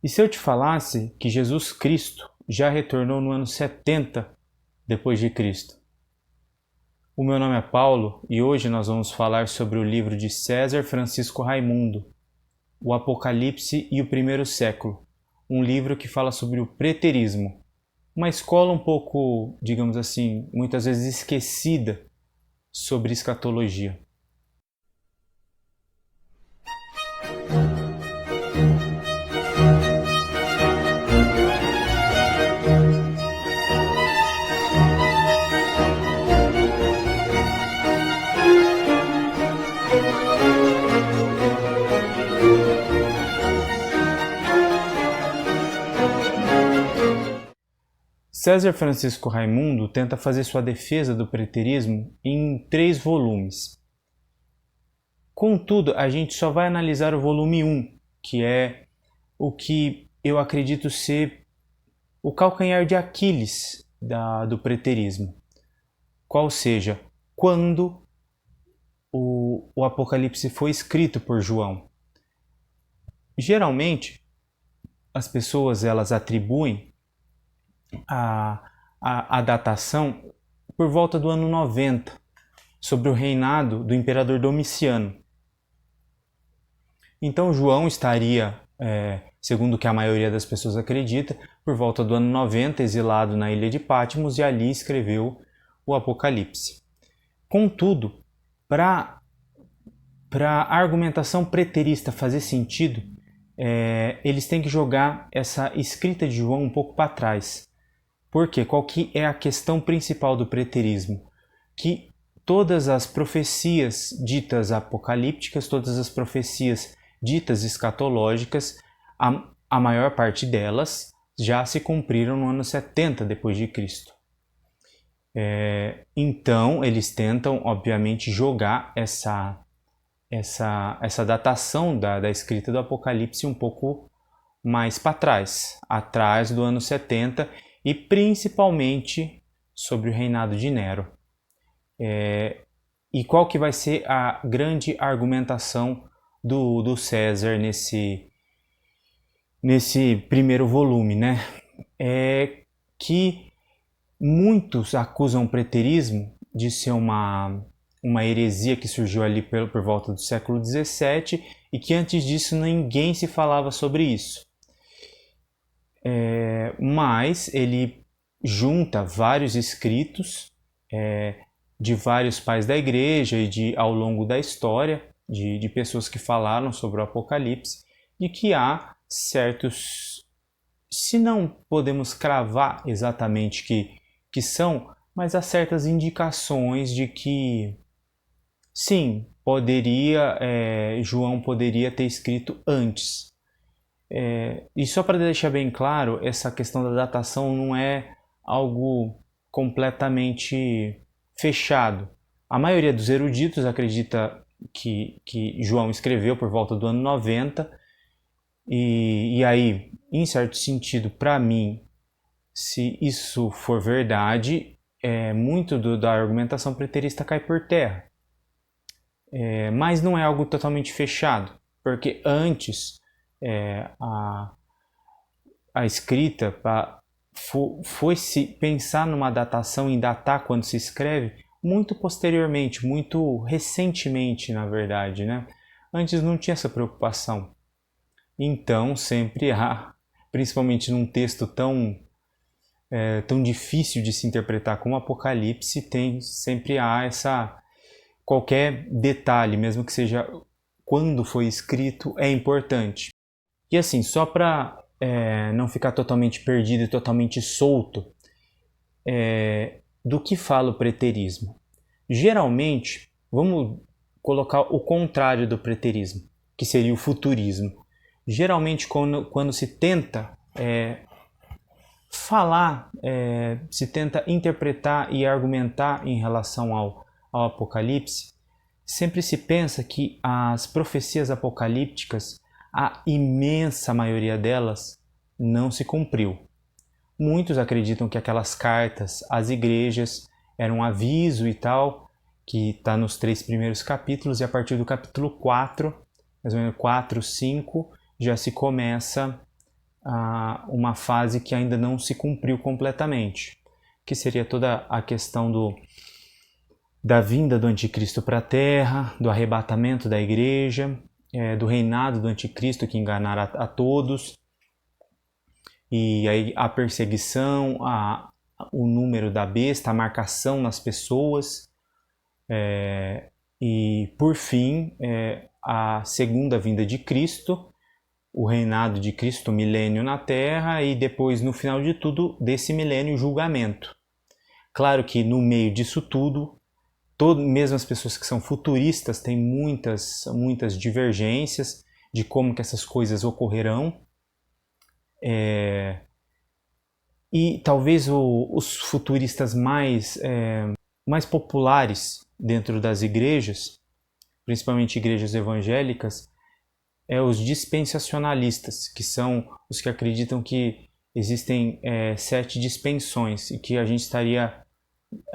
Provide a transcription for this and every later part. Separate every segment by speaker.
Speaker 1: E se eu te falasse que Jesus Cristo já retornou no ano 70 depois de Cristo? O meu nome é Paulo e hoje nós vamos falar sobre o livro de César Francisco Raimundo, O Apocalipse e o Primeiro Século, um livro que fala sobre o preterismo, uma escola um pouco, digamos assim, muitas vezes esquecida sobre escatologia. César Francisco Raimundo tenta fazer sua defesa do preterismo em 3 volumes. Contudo, a gente só vai analisar o volume 1, que é o que eu acredito ser o calcanhar de Aquiles do preterismo. Qual seja, quando o Apocalipse foi escrito por João. Geralmente, as pessoas elas atribuem a datação por volta do ano 90, sobre o reinado do imperador Domiciano. Então João estaria, segundo o que a maioria das pessoas acredita, por volta do ano 90, exilado na ilha de Patmos, e ali escreveu o Apocalipse. Contudo, para a argumentação preterista fazer sentido, eles têm que jogar essa escrita de João um pouco para trás. Por quê? Qual que é a questão principal do preterismo? Que todas as profecias ditas apocalípticas, todas as profecias ditas escatológicas, a maior parte delas já se cumpriram no ano 70 depois de Cristo. Então, eles tentam, obviamente, jogar essa datação da escrita do Apocalipse um pouco mais para trás, atrás do ano 70, e principalmente sobre o reinado de Nero. E qual que vai ser a grande argumentação do César nesse primeiro volume, né? É que muitos acusam o preterismo de ser uma heresia que surgiu ali por volta do século XVII e que antes disso ninguém se falava sobre isso. Mas ele junta vários escritos de vários pais da igreja e ao longo da história, de pessoas que falaram sobre o Apocalipse, e que há certos, se não podemos cravar exatamente que são, mas há certas indicações de que sim, João poderia ter escrito antes. E só para deixar bem claro, essa questão da datação não é algo completamente fechado. A maioria dos eruditos acredita que João escreveu por volta do ano 90, e aí, em certo sentido, para mim, se isso for verdade, muito da argumentação preterista cai por terra. Mas não é algo totalmente fechado, porque antes a escrita foi se pensar numa datação, em datar quando se escreve, muito posteriormente, muito recentemente, na verdade, né? Antes não tinha essa preocupação. Então sempre há, principalmente num texto tão difícil de se interpretar como Apocalipse, sempre há qualquer detalhe, mesmo que seja quando foi escrito, é importante. E assim, só para não ficar totalmente perdido e totalmente solto, do que fala o preterismo? Geralmente, vamos colocar o contrário do preterismo, que seria o futurismo. Geralmente, quando se tenta falar, se tenta interpretar e argumentar em relação ao Apocalipse, sempre se pensa que as profecias apocalípticas, a imensa maioria delas, não se cumpriu. Muitos acreditam que aquelas cartas às igrejas eram um aviso e tal, que está nos 3 primeiros capítulos, e a partir do capítulo 4, mais ou menos 4, 5, já se começa uma fase que ainda não se cumpriu completamente, que seria toda a questão da vinda do anticristo para a Terra, do arrebatamento da igreja, do reinado do anticristo que enganará a todos, e aí a perseguição, o número da besta, a marcação nas pessoas, e por fim a segunda vinda de Cristo, o reinado de Cristo, o milênio na Terra, e depois, no final de tudo, desse milênio, o julgamento. Claro que no meio disso tudo, mesmo as pessoas que são futuristas têm muitas divergências de como que essas coisas ocorrerão. E talvez os futuristas mais populares dentro das igrejas, principalmente igrejas evangélicas, os dispensacionalistas, que são os que acreditam que existem 7 dispensões e que a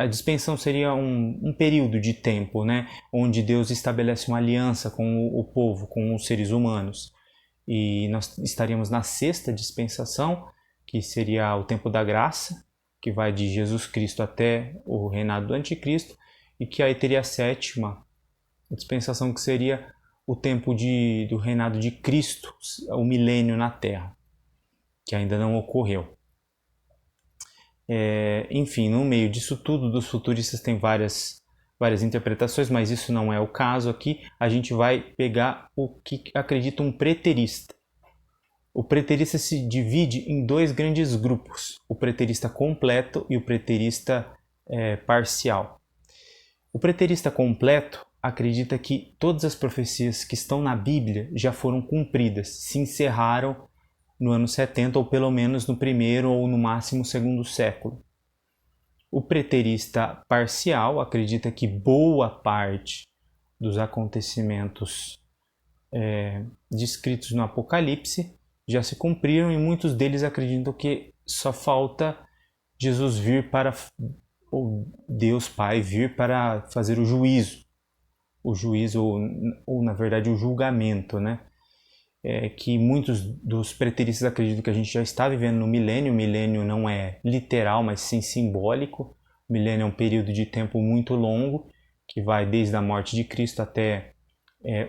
Speaker 1: dispensão seria um período de tempo, né, onde Deus estabelece uma aliança com o povo, com os seres humanos. E nós estaríamos na 6ª dispensação, que seria o tempo da graça, que vai de Jesus Cristo até o reinado do anticristo, e que aí teria a 7ª dispensação, que seria o tempo do reinado de Cristo, o milênio na Terra, que ainda não ocorreu. Enfim, no meio disso tudo, dos futuristas tem várias interpretações, mas isso não é o caso aqui. A gente vai pegar o que acredita um preterista. O preterista se divide em 2 grandes grupos, o preterista completo e o preterista parcial. O preterista completo acredita que todas as profecias que estão na Bíblia já foram cumpridas, se encerraram no ano 70, ou pelo menos no primeiro ou no máximo segundo século. O preterista parcial acredita que boa parte dos acontecimentos descritos no Apocalipse já se cumpriram, e muitos deles acreditam que só falta Jesus vir ou Deus Pai vir para fazer o juízo ou na verdade o julgamento, né? Que muitos dos preteristas acreditam que a gente já está vivendo no milênio. O milênio não é literal, mas sim simbólico. O milênio é um período de tempo muito longo, que vai desde a morte de Cristo até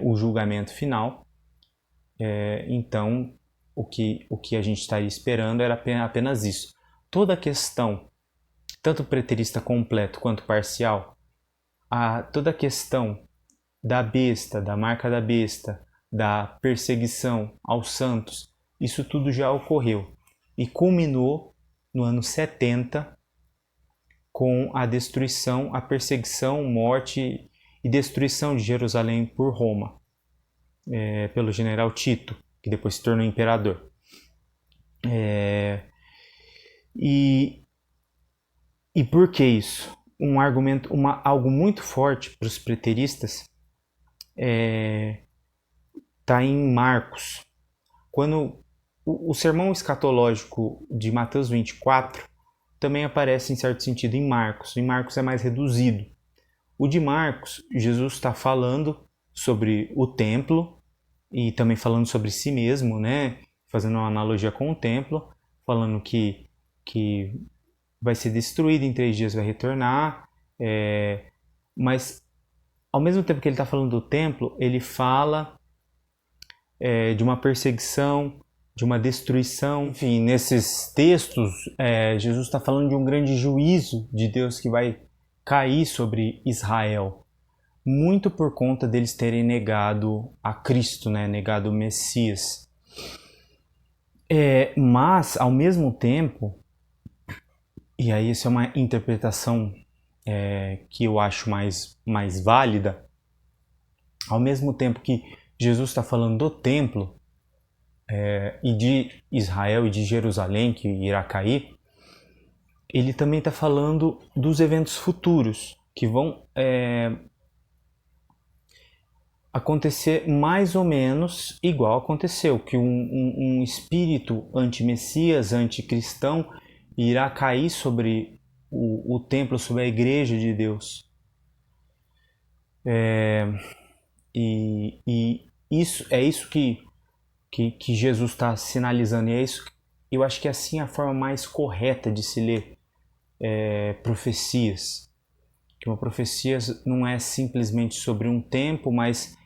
Speaker 1: o julgamento final. Então, o que a gente estaria esperando era apenas isso. Toda a questão, tanto preterista completo quanto parcial, toda a questão da besta, da marca da besta, da perseguição aos santos, isso tudo já ocorreu e culminou no ano 70 com a destruição, a perseguição, morte e destruição de Jerusalém por Roma, pelo general Tito, que depois se tornou imperador. E por que isso? Algo muito forte para os preteristas está em Marcos. Quando o sermão escatológico de Mateus 24 também aparece em certo sentido em Marcos. Em Marcos é mais reduzido. O de Marcos, Jesus está falando sobre o templo e também falando sobre si mesmo, né? Fazendo uma analogia com o templo, falando que vai ser destruído, em 3 dias vai retornar, mas ao mesmo tempo que ele está falando do templo, ele fala de uma perseguição, de uma destruição. Enfim, nesses textos, Jesus está falando de um grande juízo de Deus que vai cair sobre Israel, muito por conta deles terem negado a Cristo, né? Negado o Messias. Mas, ao mesmo tempo, e aí essa é uma interpretação que eu acho mais válida, ao mesmo tempo que Jesus está falando do templo e de Israel e de Jerusalém que irá cair, ele também está falando dos eventos futuros que vão acontecer mais ou menos igual aconteceu, que um espírito anti-messias, anticristão, irá cair sobre o templo, sobre a igreja de Deus. E isso que que Jesus está sinalizando. E é isso, eu acho que assim é a forma mais correta de se ler profecias. Que uma profecia não é simplesmente sobre um tempo, mas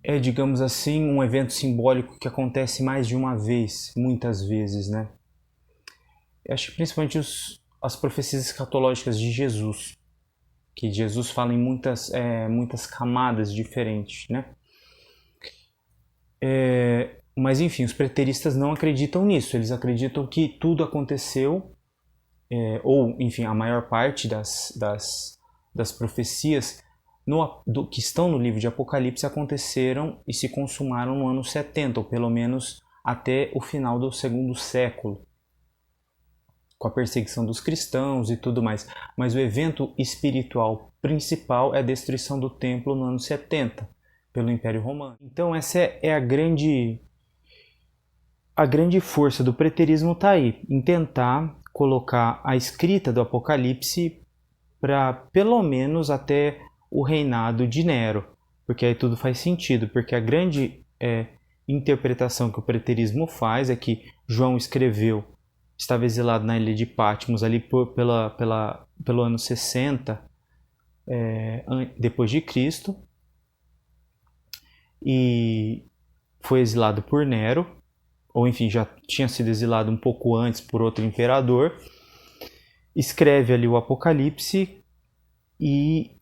Speaker 1: é, digamos assim, um evento simbólico que acontece mais de uma vez, muitas vezes, né? Eu acho que principalmente as profecias escatológicas de Jesus, que Jesus fala em muitas camadas diferentes, né? Mas enfim, os preteristas não acreditam nisso, eles acreditam que tudo aconteceu, ou enfim, a maior parte das profecias que estão no livro de Apocalipse aconteceram e se consumaram no ano 70, ou pelo menos até o final do segundo século, com a perseguição dos cristãos e tudo mais. Mas o evento espiritual principal é a destruição do templo no ano 70, pelo Império Romano. Então essa é a grande força do preterismo, está aí, em tentar colocar a escrita do Apocalipse para pelo menos até o reinado de Nero, porque aí tudo faz sentido, porque a grande interpretação que o preterismo faz é que João estava exilado na ilha de Patmos ali pelo ano 60 depois de Cristo, e foi exilado por Nero, ou enfim, já tinha sido exilado um pouco antes por outro imperador, escreve ali o Apocalipse, e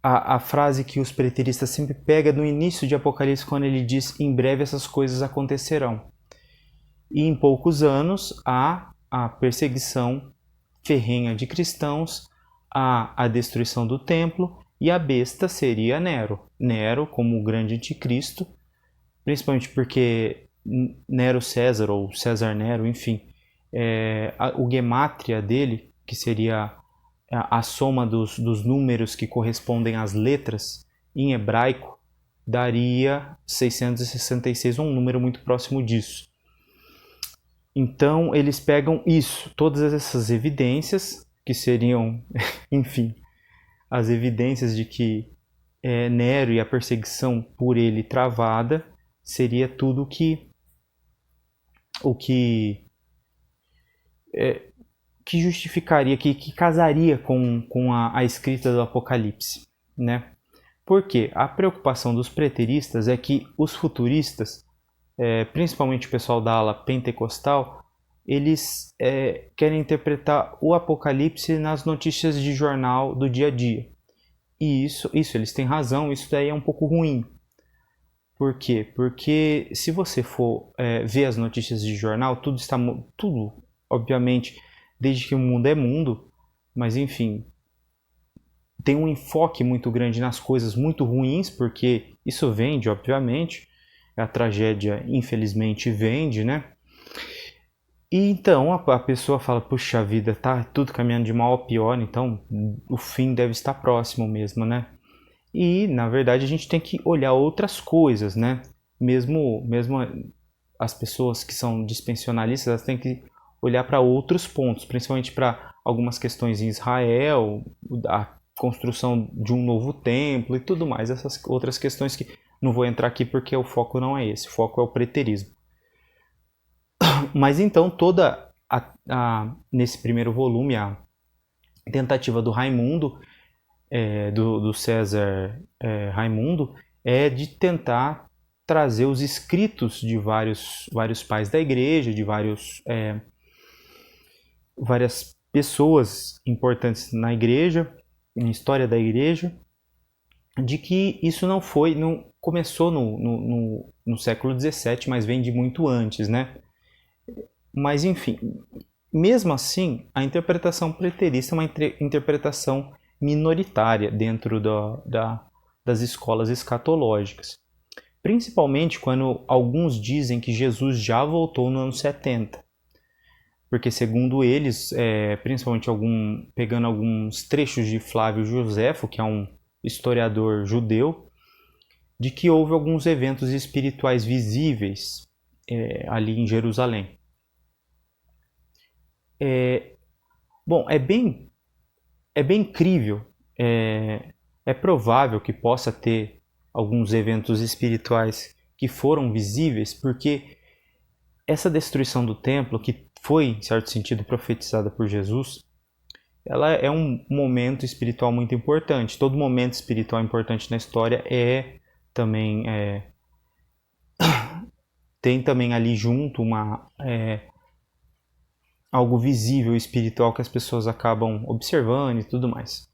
Speaker 1: a frase que os preteristas sempre pegam no início de Apocalipse, quando ele diz: em breve essas coisas acontecerão. E em poucos anos há a perseguição ferrenha de cristãos, há a destruição do templo, e a besta seria Nero. Nero como o grande anticristo, principalmente porque Nero César, ou César Nero, enfim, o gemátria dele, que seria a soma dos números que correspondem às letras em hebraico, daria 666, um número muito próximo disso. Então eles pegam isso, todas essas evidências, que seriam, enfim, as evidências de que Nero e a perseguição por ele travada seria tudo o que justificaria, que casaria com a escrita do Apocalipse, né? Porque a preocupação dos preteristas é que os futuristas, principalmente o pessoal da ala pentecostal, eles querem interpretar o Apocalipse nas notícias de jornal do dia a dia. E isso eles têm razão, isso daí é um pouco ruim. Por quê? Porque se você for ver as notícias de jornal, tudo, obviamente, desde que o mundo é mundo, mas enfim, tem um enfoque muito grande nas coisas muito ruins, porque isso vende, obviamente, a tragédia infelizmente vende, né? E então a pessoa fala: puxa vida, tá tudo caminhando de mal a pior, então o fim deve estar próximo mesmo, né? E na verdade a gente tem que olhar outras coisas, né? Mesmo as pessoas que são dispensionalistas, elas têm que olhar para outros pontos, principalmente para algumas questões em Israel, a construção de um novo templo e tudo mais, essas outras questões que não vou entrar aqui porque o foco não é esse, o foco é o preterismo. Mas então nesse primeiro volume, a tentativa do Raimundo, do César Raimundo, é de tentar trazer os escritos de vários pais da igreja, de várias pessoas importantes na igreja, na história da igreja, de que isso não começou no século XVII, mas vem de muito antes, né? Mas enfim, mesmo assim, a interpretação preterista é uma interpretação minoritária dentro das escolas escatológicas. Principalmente quando alguns dizem que Jesus já voltou no ano 70. Porque segundo eles, principalmente pegando alguns trechos de Flávio Joséfo, que é um historiador judeu, de que houve alguns eventos espirituais visíveis ali em Jerusalém. Bom, é bem incrível, é provável que possa ter alguns eventos espirituais que foram visíveis, porque essa destruição do templo, que foi, em certo sentido, profetizada por Jesus, ela é um momento espiritual muito importante. Todo momento espiritual importante na história tem também ali junto algo visível espiritual que as pessoas acabam observando e tudo mais.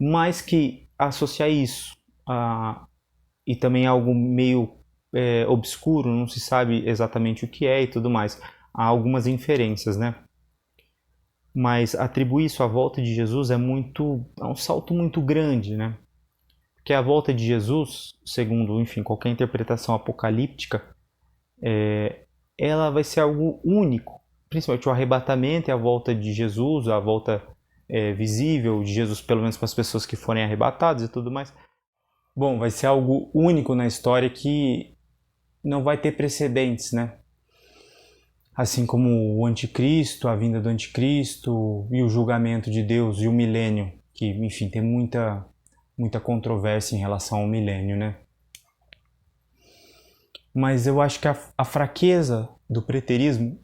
Speaker 1: Mas que associar isso e também algo meio obscuro, não se sabe exatamente o que é e tudo mais. Há algumas inferências, né? Mas atribuir isso à volta de Jesus é um salto muito grande, né? Porque a volta de Jesus, segundo, enfim, qualquer interpretação apocalíptica, ela vai ser algo único. Principalmente o arrebatamento e a volta de Jesus, a volta visível de Jesus, pelo menos para as pessoas que forem arrebatadas e tudo mais. Bom, vai ser algo único na história que não vai ter precedentes, né? Assim como o anticristo, a vinda do anticristo e o julgamento de Deus e o milênio, que, enfim, tem muita controvérsia em relação ao milênio, né? Mas eu acho que a fraqueza do preterismo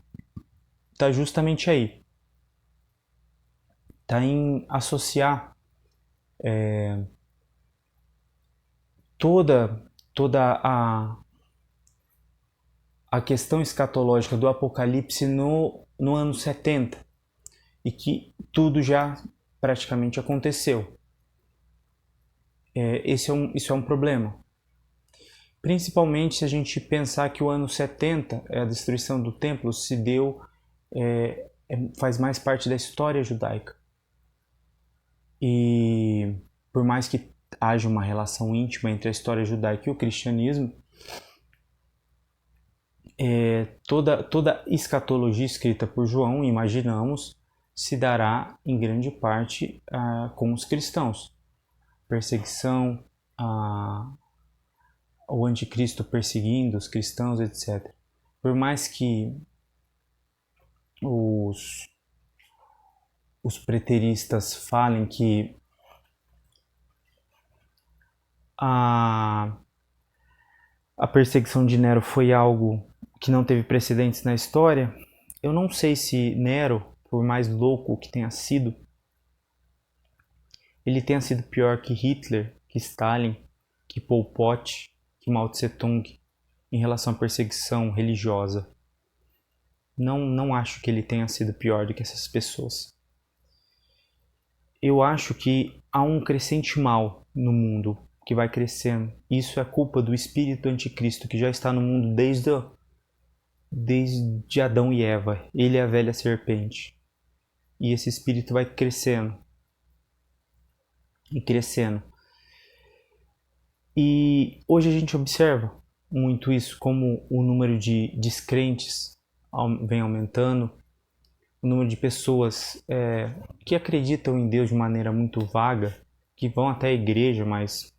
Speaker 1: está justamente aí. Está em associar toda a questão escatológica do Apocalipse no ano 70 e que tudo já praticamente aconteceu. Isso é um problema. Principalmente se a gente pensar que o ano 70, a destruição do templo, se deu, faz mais parte da história judaica. E por mais que haja uma relação íntima entre a história judaica e o cristianismo, toda escatologia escrita por João, imaginamos, se dará em grande parte com os cristãos. Perseguição, o anticristo perseguindo os cristãos, etc. Por mais que os preteristas falem que a perseguição de Nero foi algo que não teve precedentes na história, eu não sei se Nero, por mais louco que tenha sido, ele tenha sido pior que Hitler, que Stalin, que Pol Pot, que Mao Tse Tung em relação à perseguição religiosa. Não acho que ele tenha sido pior do que essas pessoas. Eu acho que há um crescente mal no mundo que vai crescendo. Isso é culpa do espírito anticristo que já está no mundo desde Adão e Eva. Ele é a velha serpente. E esse espírito vai crescendo. E crescendo. E hoje a gente observa muito isso, como o número de descrentes vem aumentando, o número de pessoas que acreditam em Deus de maneira muito vaga, que vão até a igreja, mas,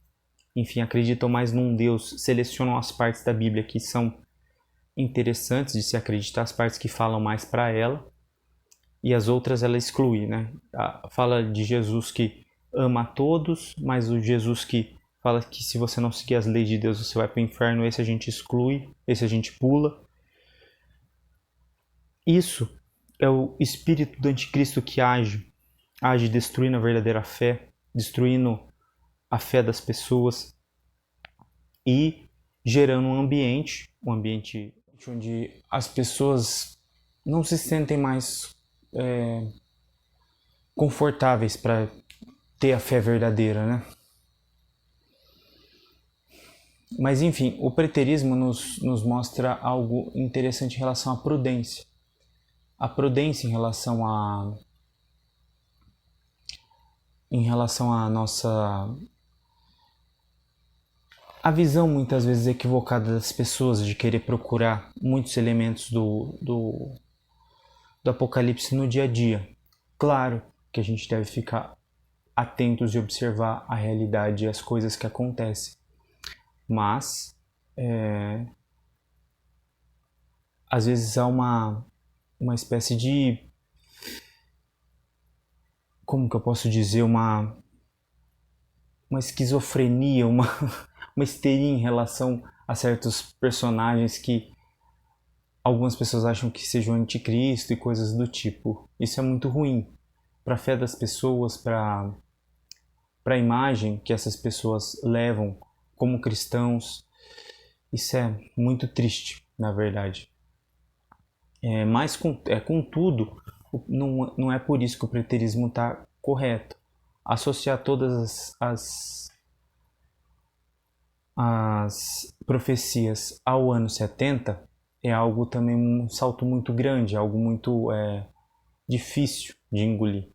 Speaker 1: enfim, acreditam mais num Deus, selecionam as partes da Bíblia que são interessantes de se acreditar, as partes que falam mais para ela, e as outras ela exclui, né? Fala de Jesus que ama a todos, mas o Jesus que fala que se você não seguir as leis de Deus você vai para o inferno, esse a gente exclui, esse a gente pula. Isso é o espírito do anticristo que age destruindo a verdadeira fé, destruindo a fé das pessoas e gerando um ambiente onde as pessoas não se sentem mais confortáveis para ter a fé verdadeira, né? Mas enfim, o preterismo nos mostra algo interessante em relação à prudência. A prudência em relação à nossa a visão muitas vezes equivocada das pessoas de querer procurar muitos elementos do Apocalipse no dia a dia. Claro que a gente deve ficar atentos e observar a realidade e as coisas que acontecem, mas às vezes há uma espécie de, como que eu posso dizer, uma esquizofrenia, uma uma histeria em relação a certos personagens que algumas pessoas acham que sejam anticristo e coisas do tipo. Isso é muito ruim para a fé das pessoas, para a imagem que essas pessoas levam como cristãos. Isso é muito triste, na verdade. Mas, contudo, não é por isso que o preterismo está correto. Associar todas as profecias ao ano 70 é algo também, um salto muito grande, algo muito difícil de engolir.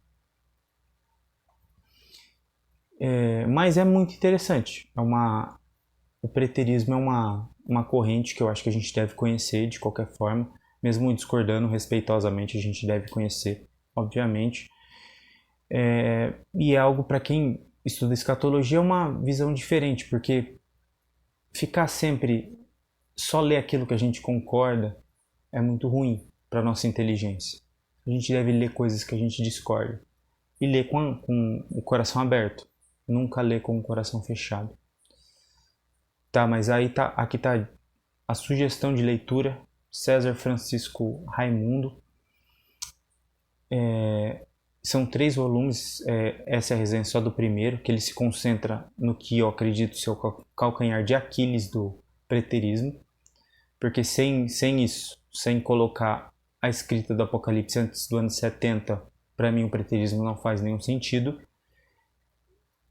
Speaker 1: Mas é muito interessante. O preterismo é uma corrente que eu acho que a gente deve conhecer de qualquer forma, mesmo discordando respeitosamente, a gente deve conhecer, obviamente. E é algo para quem estuda escatologia é uma visão diferente, porque ficar sempre só ler aquilo que a gente concorda é muito ruim para nossa inteligência. A gente deve ler coisas que a gente discorda e ler com o coração aberto, nunca ler com o coração fechado. Tá, mas aqui tá a sugestão de leitura, César Francisco Raimundo. São 3 volumes, essa é a resenha só do primeiro, que ele se concentra no que eu acredito ser o calcanhar de Aquiles do preterismo, porque sem isso, sem colocar a escrita do Apocalipse antes do ano 70, para mim o preterismo não faz nenhum sentido.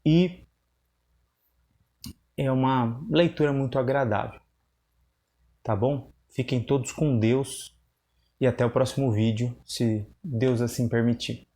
Speaker 1: E é uma leitura muito agradável. Tá bom? Fiquem todos com Deus e até o próximo vídeo, se Deus assim permitir.